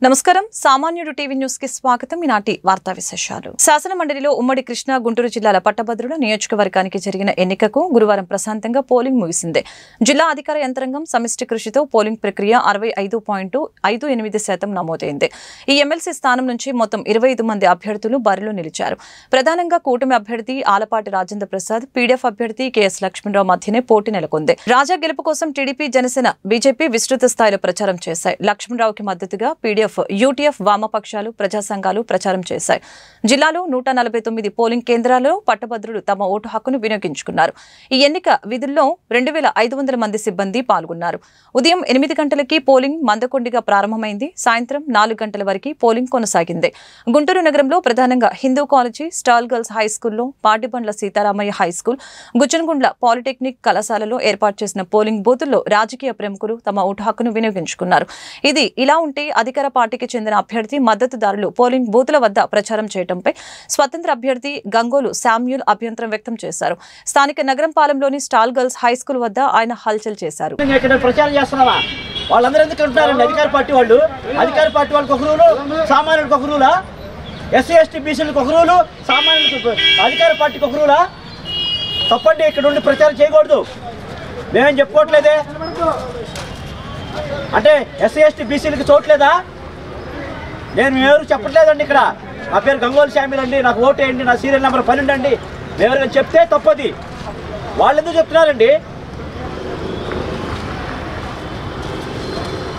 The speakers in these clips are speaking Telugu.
నమస్కారం సామాన్యుడు టీవీ న్యూస్ కి స్వాగతం. ఈనాటి వార్తా విశేషాలు. శాసన మండలిలో ఉమ్మడి కృష్ణా గుంటూరు జిల్లాల పట్టభద్రుల నియోజకవర్గానికి జరిగిన ఎన్నికకు గురువారం ప్రశాంతంగా పోలింగ్ ముగిసింది. జిల్లా అధికార యంత్రాంగం సమిష్టి కృషితో పోలింగ్ ప్రక్రియ 65.58% నమోదైంది. ఈ ఎమ్మెల్సీ స్థానం నుంచి మొత్తం 25 మంది అభ్యర్థులు బరిలో నిలిచారు. ప్రధానంగా కూటమి అభ్యర్థి ఆలపాటి రాజేంద్ర ప్రసాద్, పీడీఎఫ్ అభ్యర్థి కెఎస్ లక్ష్మణరావు మధ్యనే పోటీ నెలకొంది. రాజా గెలుపు కోసం టీడీపీ, జనసేన, బీజేపీ విస్తృత స్థాయిలో ప్రచారం చేశాయి. లక్ష్మణరావుకి మద్దతుగా పీడీఎఫ్, యూటీఎఫ్, వామపక్షాలు, ప్రజా సంఘాలు ప్రచారం చేశాయి. జిల్లాలో 149 పోలింగ్ కేంద్రాల్లో పట్టభద్రులు తమ ఓటు హక్కును వినియోగించుకున్నారు. ఈ ఎన్నిక విధుల్లో 2500 మంది సిబ్బంది పాల్గొన్నారు. ఉదయం 8 గంటలకి పోలింగ్ మందకొండిగా ప్రారంభమైంది. సాయంత్రం 4 గంటల వరకు పోలింగ్ కొనసాగింది. గుంటూరు నగరంలో ప్రధానంగా Hindu college, Stall girls high స్కూల్లో, Patibandla Sitaramaiah high school, Guchanagundla polytechnic కళాశాలలో ఏర్పాటు చేసిన పోలింగ్ బూతుల్లో రాజకీయ ప్రముఖులు తమ ఓటు హక్కును వినియోగించుకున్నారు. ఇది ఇలా ఉంటే అధికార పార్టీకి చెందిన అభ్యర్థి, మద్దతుదారులు పోలింగ్ బూతుల వద్ద ప్రచారం చేయడంపై స్వతంత్ర అభ్యర్థి గంగోలు శామ్యూల్ అభ్యంతరం వ్యక్తం చేశారు. స్థానిక నగరం పాలెంలోని స్టాల్ గర్ల్స్ హై స్కూల్ వద్ద ఆయన హల్చల్ చేశారు. వాళ్ళందరూ ఎందుకు అంటున్నారండి? అధికార పార్టీ వాళ్ళకి ఒక రూలు, సామాన్యులకు ఒక రూలా? ఎస్సీ ఎస్టీ బీసీలకు ఒక రూలు, సామాన్యులకు అధికార పార్టీకి ఒక రూలా? తప్పండి, ఇక్కడ ఉండి ప్రచారం చేయకూడదు. మేమేం చెప్పుకోవట్లేదే. అంటే ఎస్సీ ఎస్టీ బీసీలకి చోట్లేదా? నేను ఎవరు చెప్పట్లేదండి. ఇక్కడ నా పేరు గంగోలు శామ్యూల్ అండి, నాకు ఓటు వేయండి, నా సీరియల్ నెంబర్ 12 అండి. ఎవరైనా చెప్తే తప్పది. వాళ్ళు ఎందుకు చెప్తున్నారండి?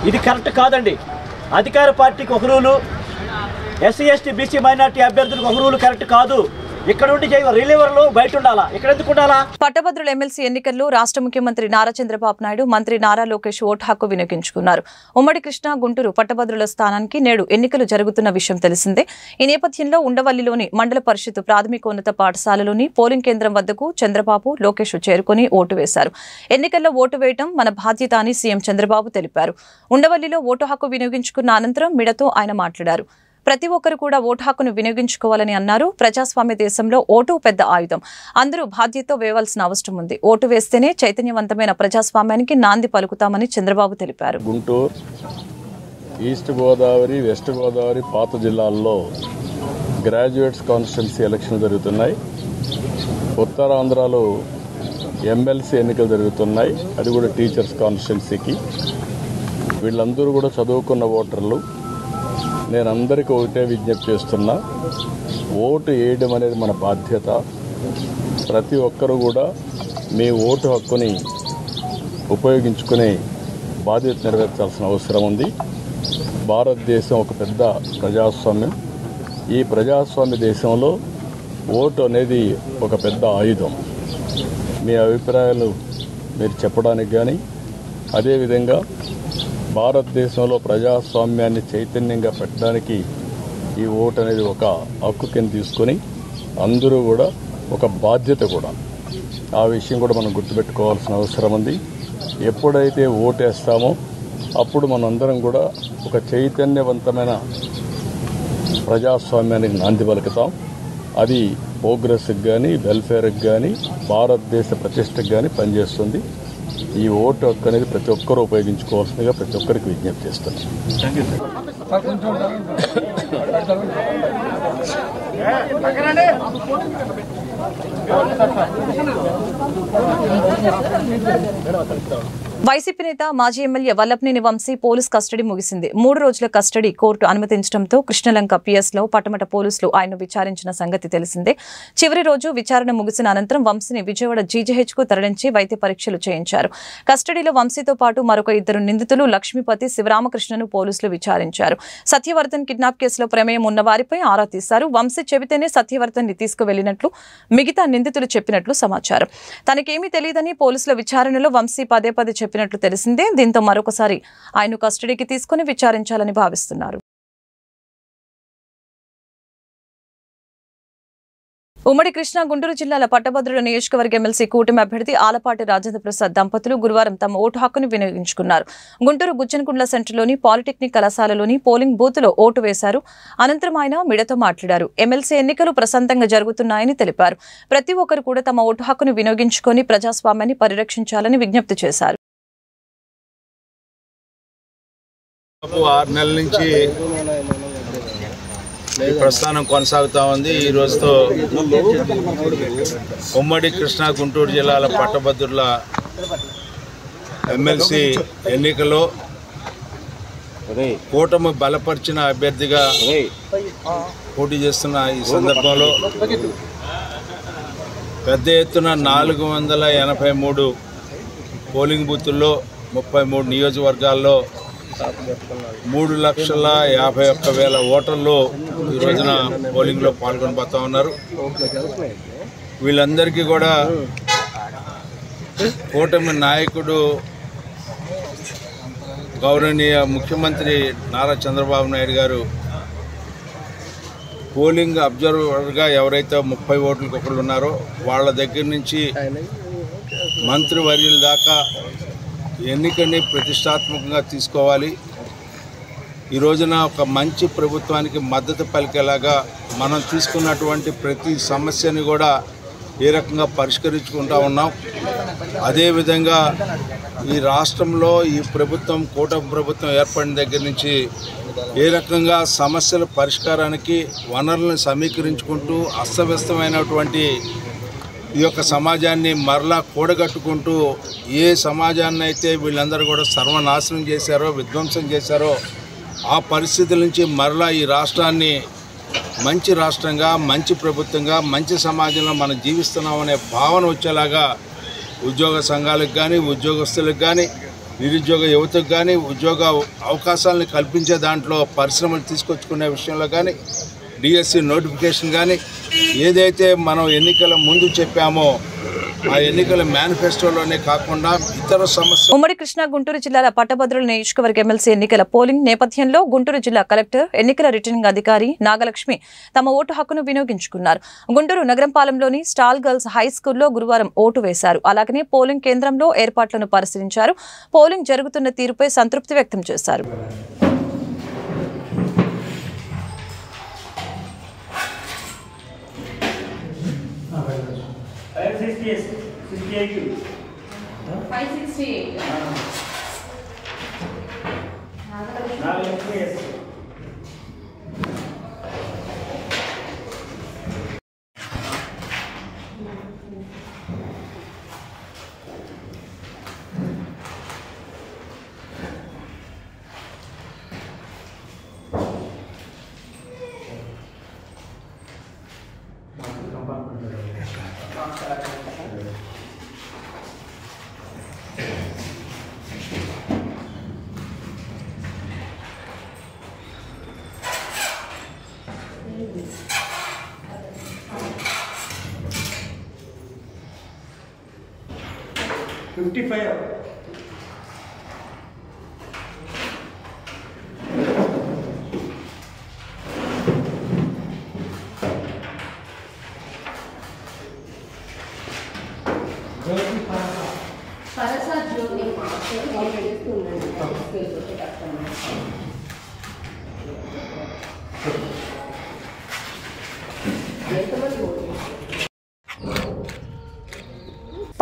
ఇది కరెక్ట్ కాదండి. అధికార పార్టీకి ఒక rule, SC ST BC minority అభ్యర్థులకు ఒక రూలు కరెక్ట్ కాదు. ఇక్కడ ఉండి రిలీవర్లు బయట ఉండాలా, ఇక్కడ ఎందుకు ఉండాలా? పట్టభద్రుల ఎమ్మెల్సీ ఎన్నికల్లో రాష్ట్ర ముఖ్యమంత్రి నారా చంద్రబాబు నాయుడు, మంత్రి నారా లోకేష్ ఓటు హక్కు వినియోగించుకున్నారు. ఉమ్మడి కృష్ణా గుంటూరు పట్టభద్రుల స్థానానికి నేడు ఎన్నికలు జరుగుతున్న విషయం తెలిసిందే. ఈ నేపథ్యంలో ఉండవల్లిలోని మండల పరిషత్ ప్రాథమికోన్నత పాఠశాలలోని పోలింగ్ కేంద్రం వద్దకు చంద్రబాబు, లోకేష్ చేరుకుని ఓటు వేశారు. ఎన్నికల్లో ఓటు వేయడం మన బాధ్యత అని సీఎం చంద్రబాబు తెలిపారు. ఉండవల్లిలో ఓటు హక్కు వినియోగించుకున్న అనంతరం మీడియాతో ఆయన మాట్లాడారు. ప్రతి ఒక్కరు కూడా ఓటు హక్కును వినియోగించుకోవాలని అన్నారు. ప్రజాస్వామ్య దేశంలో ఓటు పెద్ద ఆయుధం. అందరూ బాధ్యతతో వేయవలసిన అవసరం ఉంది. ఓటు వేస్తేనే చైతన్యవంతమైన ప్రజాస్వామ్యానికి నాంది పలుకుతామని చంద్రబాబు తెలిపారు. గుంటూరు, ఈస్ట్ గోదావరి, వెస్ట్ గోదావరి, పాత జిల్లాల్లో గ్రాడ్యుయేట్స్ కాన్స్టిట్యున్సీ ఎలక్షన్ జరుగుతున్నాయి. ఉత్తరాంధ్రలో ఎమ్మెల్సీ ఎన్నికలు జరుగుతున్నాయి. అది కూడా టీచర్స్ కాన్స్టిట్యున్సీకి. వీళ్ళందరూ కూడా చదువుకున్న ఓటర్లు. నేను అందరికీ ఒకటే విజ్ఞప్తి చేస్తున్నా, ఓటు వేయడం అనేది మన బాధ్యత. ప్రతి ఒక్కరూ కూడా మీ ఓటు హక్కుని ఉపయోగించుకునే బాధ్యత నెరవేర్చాల్సిన అవసరం ఉంది. భారతదేశం ఒక పెద్ద ప్రజాస్వామ్యం. ఈ ప్రజాస్వామ్య దేశంలో ఓటు అనేది ఒక పెద్ద ఆయుధం. మీ అభిప్రాయాలు మీరు చెప్పడానికి కానీ, అదేవిధంగా భారతదేశంలో ప్రజాస్వామ్యాన్ని చైతన్యంగా పెట్టడానికి ఈ ఓటు అనేది ఒక హక్కు కింద తీసుకొని అందరూ కూడా ఒక బాధ్యత కూడా. ఆ విషయం కూడా మనం గుర్తుపెట్టుకోవాల్సిన అవసరం ఉంది. ఎప్పుడైతే ఓటేస్తామో అప్పుడు మనందరం కూడా ఒక చైతన్యవంతమైన ప్రజాస్వామ్యానికి నాంది పలుకుతాం. అది ప్రోగ్రెస్కి కానీ, వెల్ఫేర్కి కానీ, భారతదేశ ప్రతిష్టకు కానీ పనిచేస్తుంది. ఈ ఓటు హక్కు అనేది ప్రతి ఒక్కరూ ఉపయోగించుకోవాల్సిందిగా ప్రతి ఒక్కరికి విజ్ఞప్తి చేస్తున్నాం. వైసీపీ నేత మాజీ MLA Vallabhaneni Vamsi police custody ముగిసింది. 3 రోజుల కస్టడీ కోర్టు అనుమతించడంతో కృష్ణలంక పిఎస్లో పటమట పోలీసులు ఆయన్ను విచారించిన సంగతి తెలిసిందే. చివరి రోజు విచారణ ముగిసిన అనంతరం వంశీని విజయవాడ జీజీహెచ్కు తరలించి వైద్య పరీక్షలు చేయించారు. కస్టడీలో వంశీతో పాటు మరొక 2 నిందితులు లక్ష్మీపతి, శివరామకృష్ణను పోలీసులు విచారించారు. సత్యవర్ధన్ కిడ్నాప్ కేసులో ప్రమేయం ఉన్న వారిపై ఆరా తీశారు. వంశీ చెబితేనే సత్యవర్ధన్ ని తీసుకువెళ్లినట్లు మిగతా నిందితులు చెప్పినట్లు సమాచారం. తనకేమీ తెలియదని పోలీసుల విచారణలో వంశీ పదే చెప్పినట్లు తెలిసిందే. దీంతో మరొకసారి ఆయన కస్టడీకి తీసుకుని విచారించాలని భావిస్తున్నారు. ఉమ్మడి కృష్ణా గుంటూరు జిల్లాల పట్టభద్రుల నియోజకవర్గ ఎమ్మెల్సీ కూటమి అభ్యర్థి ఆలపాటి రాజేంద్ర ప్రసాద్ దంపతులు గురువారం తమ ఓటు హక్కును వినియోగించుకున్నారు. గుంటూరు గుచ్చనగుండ్ల సెంటర్లోని పాలిటెక్నిక్ కళాశాలలోని పోలింగ్ బూత్లో ఓటు వేశారు. అనంతరం ఆయన మీడియాతో మాట్లాడారు. ఎమ్మెల్సీ ఎన్నికలు ప్రశాంతంగా జరుగుతున్నాయని తెలిపారు. ప్రతి ఒక్కరు కూడా తమ ఓటు హక్కును వినియోగించుకొని ప్రజాస్వామ్యాన్ని పరిరక్షించాలని విజ్ఞప్తి చేశారు. 6 నెలల నుంచి ఈ ప్రస్థానం కొనసాగుతూ ఉంది. ఈ రోజుతో ఉమ్మడి కృష్ణా గుంటూరు జిల్లాల పట్టభద్రుల ఎమ్మెల్సీ ఎన్నికల్లో కూటమి బలపరిచిన అభ్యర్థిగా పోటీ చేస్తున్న ఈ సందర్భంలో పెద్ద ఎత్తున 483 పోలింగ్ బూతుల్లో 33 నియోజకవర్గాల్లో 3,51,000 ఓటర్లు ఈ రోజున పోలింగ్లో పాల్గొనబోతా ఉన్నారు. వీళ్ళందరికీ కూడా కూటమి నాయకుడు గౌరవనీయ ముఖ్యమంత్రి నారా చంద్రబాబు నాయుడు గారు పోలింగ్ అబ్జర్వర్గా ఎవరైతే 30 ఓట్లకు ఒకళ్ళు ఉన్నారో వాళ్ళ దగ్గర నుంచి మంత్రివర్యుల దాకా ఎన్నికని ప్రతిష్టాత్మకంగా తీసుకోవాలి. ఈ రోజున ఒక మంచి ప్రభుత్వానికి మద్దతు పలికేలాగా మనం తీసుకున్నటువంటి ప్రతి సమస్యని కూడా ఏ రకంగా పరిష్కరించుకుంటూ ఉన్నాం. అదేవిధంగా ఈ రాష్ట్రంలో ఈ ప్రభుత్వం కూటమి ప్రభుత్వం ఏర్పడిన దగ్గర నుంచి ఏ రకంగా సమస్యల పరిష్కారానికి వనరులను సమీకరించుకుంటూ అస్తవ్యస్తమైనటువంటి ఈ యొక్క సమాజాన్ని మరలా కూడగట్టుకుంటూ ఏ సమాజాన్ని అయితే వీళ్ళందరూ కూడా సర్వనాశనం చేశారో విధ్వంసం చేశారో ఆ పరిస్థితుల నుంచి మరలా ఈ రాష్ట్రాన్ని మంచి రాష్ట్రంగా మంచి ప్రభుత్వంగా మంచి సమాజంలో మనం జీవిస్తున్నామనే భావన వచ్చేలాగా ఉద్యోగ సంఘాలకు కానీ ఉద్యోగస్తులకు కానీ నిరుద్యోగ యువతకు కానీ ఉద్యోగ అవకాశాలను కల్పించే దాంట్లో పరిశ్రమలు తీసుకొచ్చుకునే విషయంలో కానీ డిఎస్సి నోటిఫికేషన్ కానీ ఏదైతే మనం ఎన్నికల ముందు చెప్పామో ఆ ఎన్నికల మేనిఫెస్టోలోనే కాకుండా ఇతర సమస్యలు. ఉమ్మడి కృష్ణా గుంటూరు జిల్లాల పట్టభద్రుల నియోజకవర్గ ఎమ్మెల్సీ ఎన్నికల పోలింగ్ నేపథ్యంలో గుంటూరు జిల్లా కలెక్టర్ ఎన్నికల రిటర్నింగ్ అధికారి నాగలక్ష్మి తమ ఓటు హక్కును వినియోగించుకున్నారు. గుంటూరు నగరంపాలెంలోని స్టాల్ గర్ల్స్ హై స్కూల్లో గురువారం ఓటు వేశారు. అలాగనే పోలింగ్ కేంద్రంలో ఏర్పాట్లను పరిశీలించారు. పోలింగ్ జరుగుతున్న తీరుపై సంతృప్తి వ్యక్తం చేశారు.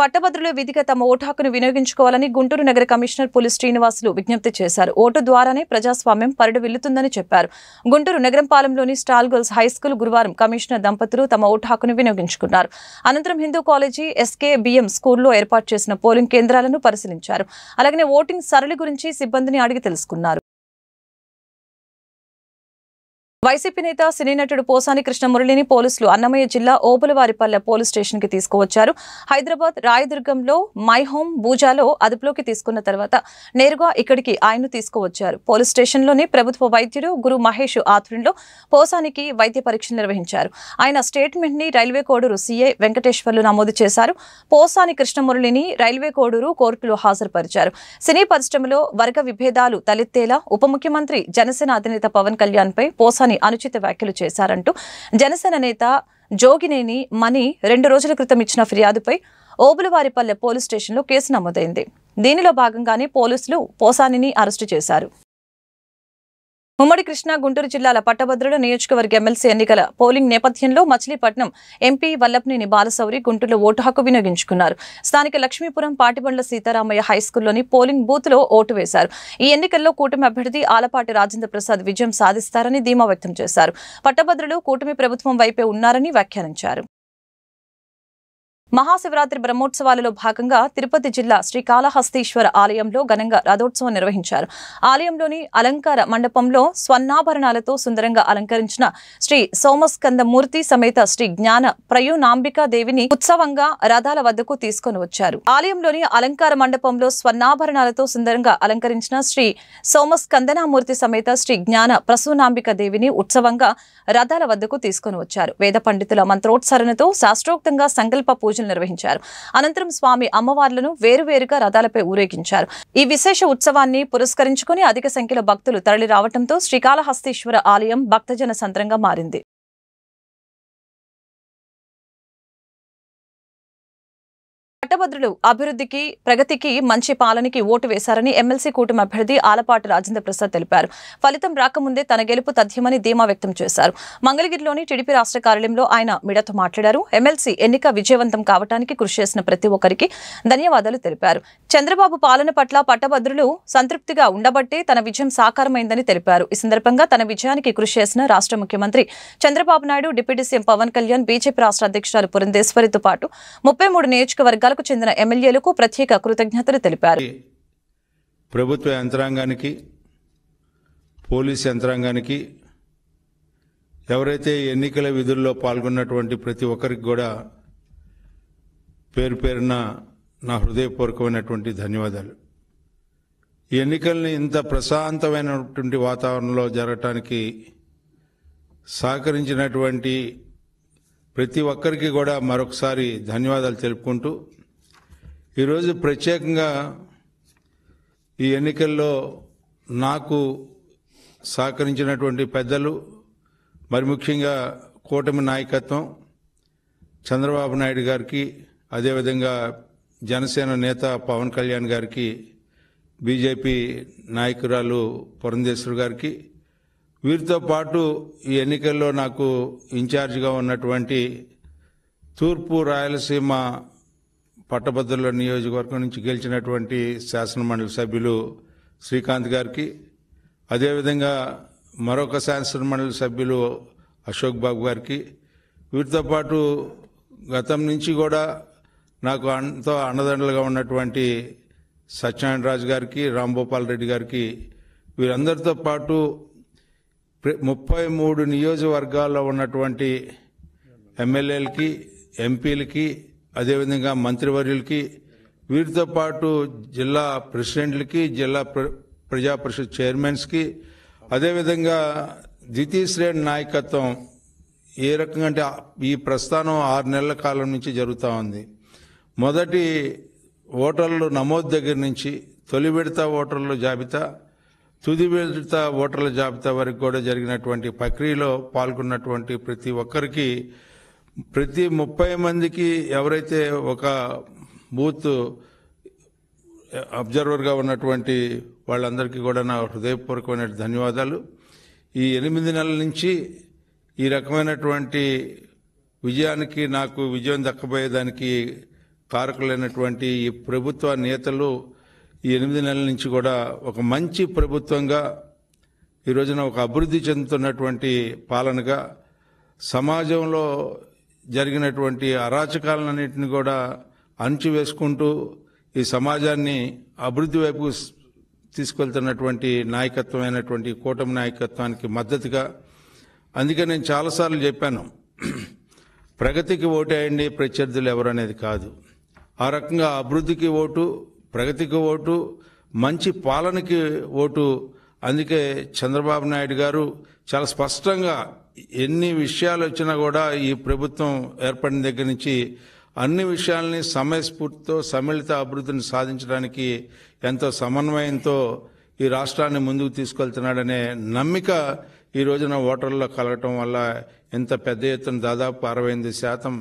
పట్టభద్రుల విధిగా తమ ఓటు హక్కును వినియోగించుకోవాలని గుంటూరు నగర కమిషనర్ పులి శ్రీనివాసులు విజ్ఞప్తి చేశారు. ఓటు ద్వారానే ప్రజాస్వామ్యం పరిడవిల్లుతుందని చెప్పారు. గుంటూరు నగరంపాలెంలోని స్టాల్ గర్ల్స్ హై స్కూల్ గురువారం కమిషనర్ దంపతులు తమ ఓటు హక్కును వినియోగించుకున్నారు. అనంతరం హిందూ కాలేజీ SKBM స్కూల్లో ఏర్పాటు చేసిన పోలింగ్ కేంద్రాలను పరిశీలించారు. అలాగే ఓటింగ్ సరళి గురించి సిబ్బందిని అడిగి తెలుసుకున్నారు. వైసీపీ నేత సినీ నటుడు పోసాని కృష్ణమురళిని పోలీసులు అన్నమయ్య జిల్లా ఓబులవారిపల్లె పోలీస్ స్టేషన్ కి తీసుకువచ్చారు. హైదరాబాద్ రాయదుర్గంలో మై హోమ్ బూజాలో అదుపులోకి తీసుకున్న తర్వాత నేరుగా ఇక్కడికి ఆయన్ను తీసుకువచ్చారు. పోలీస్ స్టేషన్లోని ప్రభుత్వ వైద్యుడు గురు మహేష్ ఆధ్వర్యంలో పోసానికి వైద్య పరీక్షలు నిర్వహించారు. ఆయన స్టేట్మెంట్ ని రైల్వే కోడూరు CI వెంకటేశ్వర్లు నమోదు చేశారు. పోసాని కృష్ణమురళిని రైల్వే కోడూరు కోర్టులో హాజరుపరిచారు. సినీ పరిశ్రమలో వర్గ విభేదాలు తలెత్తేలా ఉప ముఖ్యమంత్రి జనసేన అధినేత పవన్ కళ్యాణ్ పై పోసాని అనుచిత వ్యాఖ్యలు చేశారంటూ జనసేన నేత జోగినేని మణి 2 రోజుల క్రితం ఇచ్చిన ఫిర్యాదుపై ఓబులవారిపల్లె పోలీస్ స్టేషన్లో కేసు నమోదైంది. దీనిలో భాగంగానే పోలీసులు పోసానిని అరెస్టు చేశారు. ఉమ్మడి కృష్ణా గుంటూరు జిల్లాల పట్టభద్రుల నియోజకవర్గ ఎమ్మెల్సీ ఎన్నికల పోలింగ్ నేపథ్యంలో మచిలీపట్నం ఎంపీ వల్లభనేని బాలశౌరి గుంటూరులో ఓటు హక్కు వినియోగించుకున్నారు. స్థానిక లక్ష్మీపురం పాటిబండ్ల సీతారామయ్య హైస్కూల్లోని పోలింగ్ బూత్లో ఓటు వేశారు. ఈ ఎన్నికల్లో కూటమి అభ్యర్థి ఆలపాటి రాజేంద్ర ప్రసాద్ విజయం సాధిస్తారని ధీమా వ్యక్తం చేశారు. పట్టభద్రులు కూటమి ప్రభుత్వం వైపే ఉన్నారని వ్యాఖ్యానించారు. మహాశివరాత్రి బ్రహ్మోత్సవాలలో భాగంగా తిరుపతి జిల్లా శ్రీకాళహస్తీశ్వర ఆలయంలో ఘనంగా రథోత్సవం నిర్వహించారు. ఆలయంలోని అలంకార మండపంలో స్వర్ణాభరణాలతో సుందరంగా అలంకరించిన శ్రీ సోమస్కందమూర్తి సమేత శ్రీ జ్ఞాన ప్రయూనాంబికా దేవిని ఉత్సవంగా రథాల వద్దకు తీసుకొని వచ్చారు. ఆలయంలోని అలంకార మండపంలో స్వర్ణాభరణాలతో సుందరంగా అలంకరించిన శ్రీ సోమస్కందనామూర్తి సమేత శ్రీ జ్ఞాన ప్రసూనాంబికా దేవిని ఉత్సవంగా రథాల వద్దకు తీసుకొని వచ్చారు. వేద పండితుల మంత్రోత్సరణతో శాస్త్రోక్తంగా సంకల్ప పూజ నిర్వహించారు. అనంతరం స్వామి అమ్మవార్లను వేరువేరుగా రథాలపై ఊరేగించారు. ఈ విశేష ఉత్సవాన్ని పురస్కరించుకుని అధిక సంఖ్యలో భక్తులు తరలి రావడంతో శ్రీకాళహస్తీశ్వర ఆలయం భక్తజన సంద్రంగా మారింది. పట్టభద్రులు అభివృద్ధికి ప్రగతికి మంచి పాలనకి ఓటు వేశారని ఎమ్మెల్సీ కూటమి అభ్యర్థి ఆలపాటి రాజేంద్ర ప్రసాద్ తెలిపారు. ఫలితం రాకముందే తన గెలుపు తథ్యమని ధీమా వ్యక్తం చేశారు. మంగళగిరిలోని టీడీపీ రాష్ట్ర కార్యాలయంలో ఆయన మీడియాతో మాట్లాడారు. ఎమ్మెల్సీ ఎన్నిక విజయవంతం కావడానికి కృషి చేసిన ప్రతి ఒక్కరికి ధన్యవాదాలు తెలిపారు. చంద్రబాబు పాలన పట్ల పట్టభద్రులు సంతృప్తిగా ఉండబట్టే తన విజయం సాకారమైందని తెలిపారు. ఈ సందర్భంగా తన విజయానికి కృషి చేసిన రాష్ట్ర ముఖ్యమంత్రి Chandrababu Naidu, deputy CM Pawan Kalyan, BJP రాష్ట్ర అధ్యక్షురాలు పురంధేశ్వరితో పాటు 33 నియోజకవర్గాలకు చెందిన ఎమ్మెల్యేలకు ప్రత్యేక కృతజ్ఞతలు తెలిపారు. ప్రభుత్వ యంత్రాంగానికి, పోలీస్ యంత్రాంగానికి, ఎవరైతే ఎన్నికల విధుల్లో పాల్గొన్నటువంటి ప్రతి ఒక్కరికి కూడా పేరు పేరున నా హృదయపూర్వకమైనటువంటి ధన్యవాదాలు. ఈ ఎన్నికల్ని ఇంత ప్రశాంతమైనటువంటి వాతావరణంలో జరగటానికి సహకరించినటువంటి ప్రతి ఒక్కరికి కూడా మరొకసారి ధన్యవాదాలు తెలుపుకుంటూ, ఈరోజు ప్రత్యేకంగా ఈ ఎన్నికల్లో నాకు సహకరించినటువంటి పెద్దలు, మరి ముఖ్యంగా కూటమి నాయకత్వం, చంద్రబాబు నాయుడు గారికి, అదేవిధంగా జనసేన నేత పవన్ కళ్యాణ్ గారికి, బీజేపీ నాయకురాలు పురంధేశ్వరి గారికి, వీరితో పాటు ఈ ఎన్నికల్లో నాకు ఇన్ఛార్జిగా ఉన్నటువంటి తూర్పు రాయలసీమ పట్టభద్రుల నియోజకవర్గం నుంచి గెలిచినటువంటి శాసనమండలి సభ్యులు శ్రీకాంత్ గారికి, అదేవిధంగా మరొక శాసనమండలి సభ్యులు అశోక్ బాబు గారికి, వీరితో పాటు గతం నుంచి కూడా నాకు ఎంతో అండదండలుగా ఉన్నటువంటి సత్యనారాయణ రాజు గారికి, రాంభూపాల్ రెడ్డి గారికి, వీరందరితో పాటు 33 నియోజకవర్గాల్లో ఉన్నటువంటి ఎమ్మెల్యేలకి, ఎంపీలకి, అదేవిధంగా మంత్రివర్యులకి, వీరితో పాటు జిల్లా ప్రెసిడెంట్లకి, జిల్లా ప్రజా పరిషత్ చైర్మన్స్కి, అదేవిధంగా ద్వితీయ శ్రేణి నాయకత్వం ఏ రకంగా అంటే ఈ ప్రస్థానం 6 నెలల కాలం నుంచి జరుగుతూ ఉంది. మొదటి ఓటర్లు నమోదు దగ్గర నుంచి తొలి విడత ఓటర్ల జాబితా, తుది విడత ఓటర్ల జాబితా వరకు కూడా జరిగినటువంటి ప్రక్రియలో పాల్గొన్నటువంటి ప్రతి ఒక్కరికి, ప్రతి 30 మందికి ఎవరైతే ఒక బూత్ అబ్జర్వర్గా ఉన్నటువంటి వాళ్ళందరికీ కూడా నా హృదయపూర్వకమైన ధన్యవాదాలు. ఈ 8 నెలల నుంచి ఈ రకమైనటువంటి విజయానికి, నాకు విజయం దక్కబోయేదానికి కారకులైనటువంటి ఈ ప్రభుత్వ నేతలు ఈ 8 నెలల నుంచి కూడా ఒక మంచి ప్రభుత్వంగా, ఈ రోజున ఒక అభివృద్ధి చెందుతున్నటువంటి పాలనగా, సమాజంలో జరిగినటువంటి అరాచకాలన్నింటినీ కూడా అణచివేసుకుంటూ ఈ సమాజాన్ని అభివృద్ధి వైపు తీసుకెళ్తున్నటువంటి నాయకత్వమైనటువంటి కూటమి నాయకత్వానికి మద్దతుగా, అందుకే నేను చాలాసార్లు చెప్పాను, ప్రగతికి ఓటేయండి, ప్రత్యర్థులు ఎవరనేది కాదు. ఆ రకంగా అభివృద్ధికి ఓటు, ప్రగతికి ఓటు, మంచి పాలనకి ఓటు. అందుకే చంద్రబాబు నాయుడు గారు చాలా స్పష్టంగా ఎన్ని విషయాలు వచ్చినా కూడా ఈ ప్రభుత్వం ఏర్పడిన దగ్గర నుంచి అన్ని విషయాల్ని సమయస్ఫూర్తితో సమ్మిళిత అభివృద్ధిని సాధించడానికి ఎంతో సమన్వయంతో ఈ రాష్ట్రాన్ని ముందుకు తీసుకెళ్తున్నాడనే నమ్మిక ఈ రోజున ఓటర్లలో కలగటం వల్ల ఇంత పెద్ద ఎత్తున దాదాపు 68%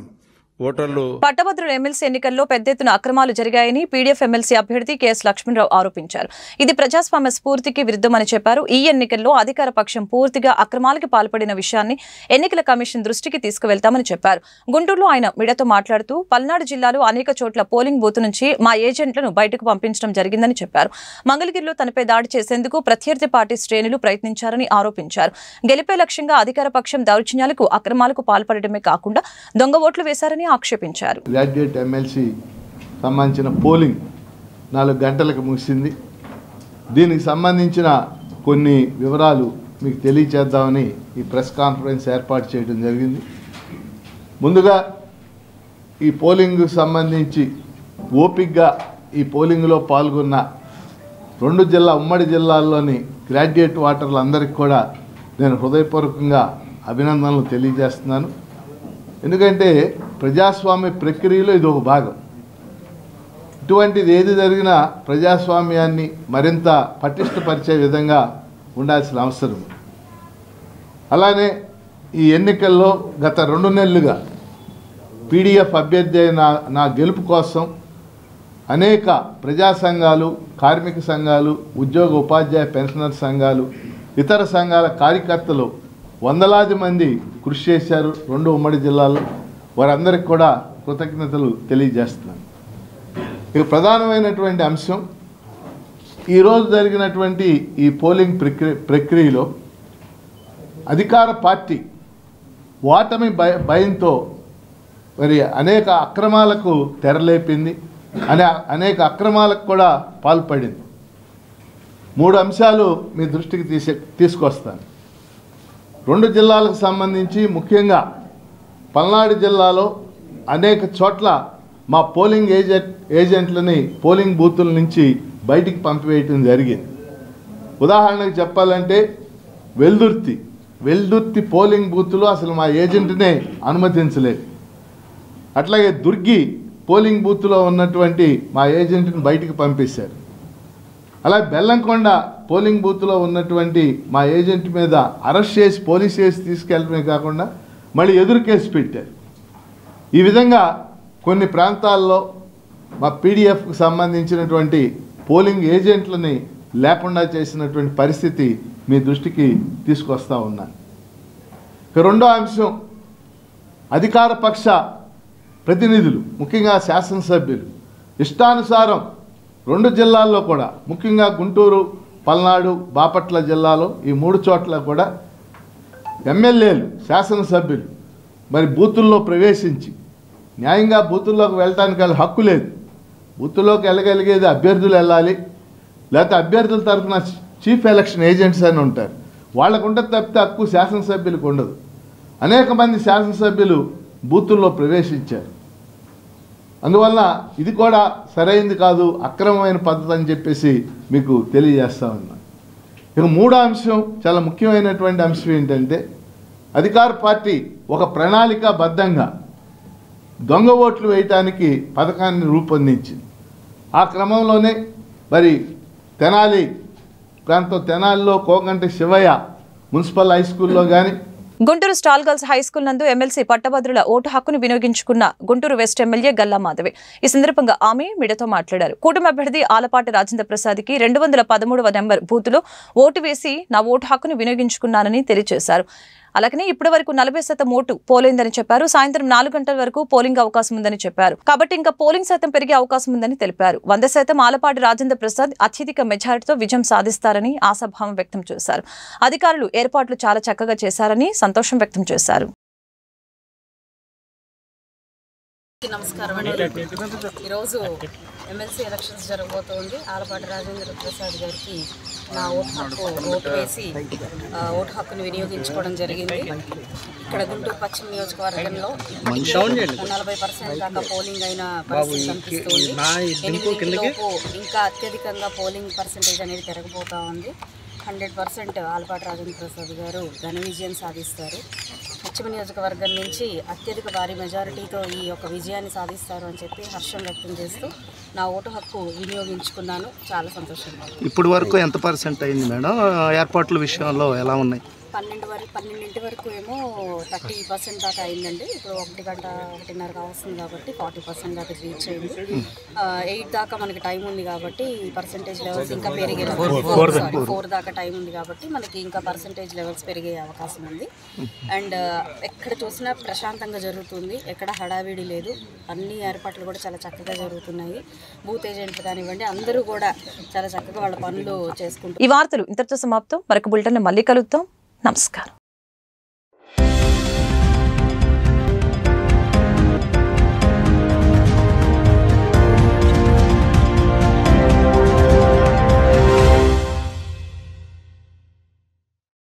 ఓటర్లు పట్టభద్రుల ఎమ్మెల్సీ ఎన్నికల్లో పెద్ద ఎత్తున అక్రమాలు జరిగాయని పీడీఎఫ్ ఎమ్మెల్సీ అభ్యర్థి కెఎస్ లక్ష్మణరావు ఆరోపించారు. ఇది ప్రజాస్వామ్య స్ఫూర్తికి విరుద్ధమని చెప్పారు. ఈ ఎన్నికల్లో అధికార పక్షం పూర్తిగా అక్రమాలకు పాల్పడిన విషయాన్ని ఎన్నికల కమిషన్ దృష్టికి తీసుకువెళ్తామని చెప్పారు. గుంటూరులో ఆయన మీడియాతో మాట్లాడుతూ పల్నాడు జిల్లాలో అనేక చోట్ల పోలింగ్ బూత్ నుంచి మా ఏజెంట్లను బయటకు పంపించడం జరిగిందని చెప్పారు. మంగళగిరిలో తనపై దాడి చేసేందుకు ప్రత్యర్థి పార్టీ శ్రేణులు ప్రయత్నించారని ఆరోపించారు. గెలిపే లక్ష్యంగా అధికార పక్షం దౌర్జన్యాలకు అక్రమాలకు పాల్పడటమే కాకుండా దొంగ ఓట్లు వేశారని ఆక్షేపించారు. గ్రాడ్యుయేట్ ఎమ్మెల్సీ సంబంధించిన పోలింగ్ 4 గంటలకు ముగిసింది. దీనికి సంబంధించిన కొన్ని వివరాలు మీకు తెలియచేద్దామని ఈ ప్రెస్ కాన్ఫరెన్స్ ఏర్పాటు చేయడం జరిగింది. ముందుగా ఈ పోలింగ్కు సంబంధించి ఓపికగా ఈ పోలింగ్లో పాల్గొన్న 2 ఉమ్మడి జిల్లాల్లోని గ్రాడ్యుయేట్ ఓటర్లందరికీ కూడా నేను హృదయపూర్వకంగా అభినందనలు తెలియజేస్తున్నాను. ఎందుకంటే ప్రజాస్వామ్య ప్రక్రియలో ఇది ఒక భాగం. ఇటువంటిది ఏది జరిగినా ప్రజాస్వామ్యాన్ని మరింత పటిష్టపరిచే విధంగా ఉండాల్సిన అవసరం. అలానే ఈ ఎన్నికల్లో గత 2 నెలలుగా పీడీఎఫ్ అభ్యర్థి అయిన నా గెలుపు కోసం అనేక ప్రజా సంఘాలు, కార్మిక సంఘాలు, ఉద్యోగ ఉపాధ్యాయ పెన్షనర్ సంఘాలు, ఇతర సంఘాల కార్యకర్తలు వందలాది మంది కృషి చేశారు 2 ఉమ్మడి జిల్లాల్లో. వారందరికీ కూడా కృతజ్ఞతలు తెలియజేస్తున్నాను. ఇక ప్రధానమైనటువంటి అంశం ఈరోజు జరిగినటువంటి ఈ పోలింగ్ ప్రక్రియలో అధికార పార్టీ ఓటమి భయంతో మరి అనేక అక్రమాలకు తెరలేపింది, అనేక అక్రమాలకు కూడా పాల్పడింది. 3 అంశాలు మీ దృష్టికి తీసుకొస్తాను. 2 జిల్లాలకు సంబంధించి ముఖ్యంగా పల్నాడు జిల్లాలో అనేక చోట్ల మా పోలింగ్ ఏజెంట్లని పోలింగ్ బూతుల నుంచి బయటికి పంపివేయటం జరిగింది. ఉదాహరణకు చెప్పాలంటే వెల్దుర్తి పోలింగ్ బూత్లో అసలు మా ఏజెంట్నే అనుమతించలేదు. అట్లాగే దుర్గి పోలింగ్ బూత్లో ఉన్నటువంటి మా ఏజెంట్ని బయటికి పంపేశారు. అలా బెల్లంకొండ పోలింగ్ బూత్లో ఉన్నటువంటి మా ఏజెంట్ మీద అరెస్ట్ చేసి పోలీస్ కేసు తీసుకెళ్ళడమే కాకుండా మళ్ళీ ఎదురు కేసు పెట్టారు. ఈ విధంగా కొన్ని ప్రాంతాల్లో మా పీడీఎఫ్కి సంబంధించినటువంటి పోలింగ్ ఏజెంట్లని లేకుండా చేసినటువంటి పరిస్థితి మీ దృష్టికి తీసుకొస్తా ఉన్నాను. ఇక రెండో అంశం, అధికార పక్ష ప్రతినిధులు ముఖ్యంగా శాసనసభ్యులు ఇష్టానుసారం 2 జిల్లాల్లో కూడా ముఖ్యంగా గుంటూరు, పల్నాడు, బాపట్ల జిల్లాలో ఈ 3 చోట్ల కూడా ఎమ్మెల్యేలు, శాసనసభ్యులు మరి బూతుల్లో ప్రవేశించి న్యాయంగా బూతుల్లోకి వెళ్ళటానికి వాళ్ళ హక్కు లేదు. బూతుల్లోకి వెళ్ళగలిగేది అభ్యర్థులు వెళ్ళాలి, లేకపోతే అభ్యర్థుల తరఫున చీఫ్ ఎలక్షన్ ఏజెంట్స్ అని ఉంటారు, వాళ్ళకు ఉంటుంది తప్పితే హక్కు శాసనసభ్యులకు ఉండదు. అనేక మంది శాసనసభ్యులు బూతుల్లో ప్రవేశించారు. అందువల్ల ఇది కూడా సరైనది కాదు, అక్రమమైన పద్ధతి అని చెప్పేసి మీకు తెలియజేస్తా ఉన్నా. ఇక 3వ అంశం, చాలా ముఖ్యమైనటువంటి అంశం ఏంటంటే అధికార పార్టీ ఒక ప్రణాళికాబద్ధంగా దొంగ ఓట్లు వేయటానికి పథకాన్ని రూపొందించింది. ఆ క్రమంలోనే మరి తెనాలి ప్రాంతం, తెనాలిలో కోగంటి శివయ్య మున్సిపల్ హై స్కూల్లో కానీ, Guntur stall girls high school నందు ఎమ్మెల్సీ పట్టభద్రుల ఓటు హక్కును వినియోగించుకున్న గుంటూరు వెస్ట్ ఎమ్మెల్యే గల్లా మాధవి. ఈ సందర్భంగా ఆమె మీడియాతో మాట్లాడారు. కూటమి అభ్యర్థి ఆలపాటి రాజేంద్ర ప్రసాద్కి 213వ నెంబర్ బూతులో ఓటు వేసి నా ఓటు హక్కును వినియోగించుకున్నానని తెలియజేశారు. అలాగనే ఇప్పటి వరకు 40% ఓటు పోలైందని చెప్పారు. సాయంత్రం 4 గంటల వరకు పోలింగ్ అవకాశం ఉందని చెప్పారు. కాబట్టి ఇంకా పోలింగ్ శాతం పెరిగే అవకాశం ఉందని తెలిపారు. 100% ఆలపాటి రాజేంద్ర ప్రసాద్ అత్యధిక మెజారిటీతో విజయం సాధిస్తారని ఆశాభావం వ్యక్తం చేశారు. అధికారులు ఏర్పాట్లు చాలా చక్కగా చేశారని సంతోషం వ్యక్తం చేశారు. నమస్కారం అండి. ఈరోజు ఎమ్మెల్సీ ఎలక్షన్స్ జరగబోతోంది. ఆలపాటి రాజేంద్ర ప్రసాద్ గారికి నా ఓటు వేసి ఓటు హక్కును వినియోగించుకోవడం జరిగింది. ఇక్కడ గుంటూరు పశ్చిమ నియోజకవర్గంలో 40% దాకా పోలింగ్ అయిన పరిస్థితి కనిపిస్తుంది. 8 ఇంకా అత్యధికంగా పోలింగ్ పర్సంటేజ్ అనేది పెరగబోతూ ఉంది. 100% ఆలపాటి రాజేంద్ర ప్రసాద్ గారు ఘన విజయం సాధిస్తారు. పశ్చిమ నియోజకవర్గం నుంచి అత్యధిక భారీ మెజారిటీతో ఈ యొక్క విజయాన్ని సాధిస్తారు అని చెప్పి హర్షం వ్యక్తం చేస్తూ నా ఓటు హక్కు వినియోగించుకున్నాను. చాలా సంతోషంగా. ఇప్పటి వరకు ఎంత % అయింది మేడం? ఏర్పాట్ల విషయంలో ఎలా ఉన్నాయి? 12 వరకు ఏమో 30% దాకా అయిందండి. ఇప్పుడు 1 గంట 1:30 కావస్తుంది కాబట్టి 40% దాకా రీచ్ అయింది. 8 దాకా మనకి టైం ఉంది కాబట్టి పర్సంటేజ్ లెవెల్స్ ఇంకా పెరిగే 4 దాకా టైం ఉంది కాబట్టి మనకి ఇంకా పర్సంటేజ్ లెవెల్స్ పెరిగే అవకాశం ఉంది. అండ్ ఎక్కడ చూసినా ప్రశాంతంగా జరుగుతుంది, ఎక్కడ హడావిడి లేదు, అన్ని ఏర్పాట్లు కూడా చాలా చక్కగా జరుగుతున్నాయి. బూత్ ఏజెంట్లు కానివ్వండి అందరూ కూడా చాలా చక్కగా వాళ్ళ పనులు చేసుకుంటారు. ఈ వార్తలు ఇంతటితో సమాప్తం. మరొక బులెటిన్లో మళ్ళీ కలుద్దాం. నమస్కారం.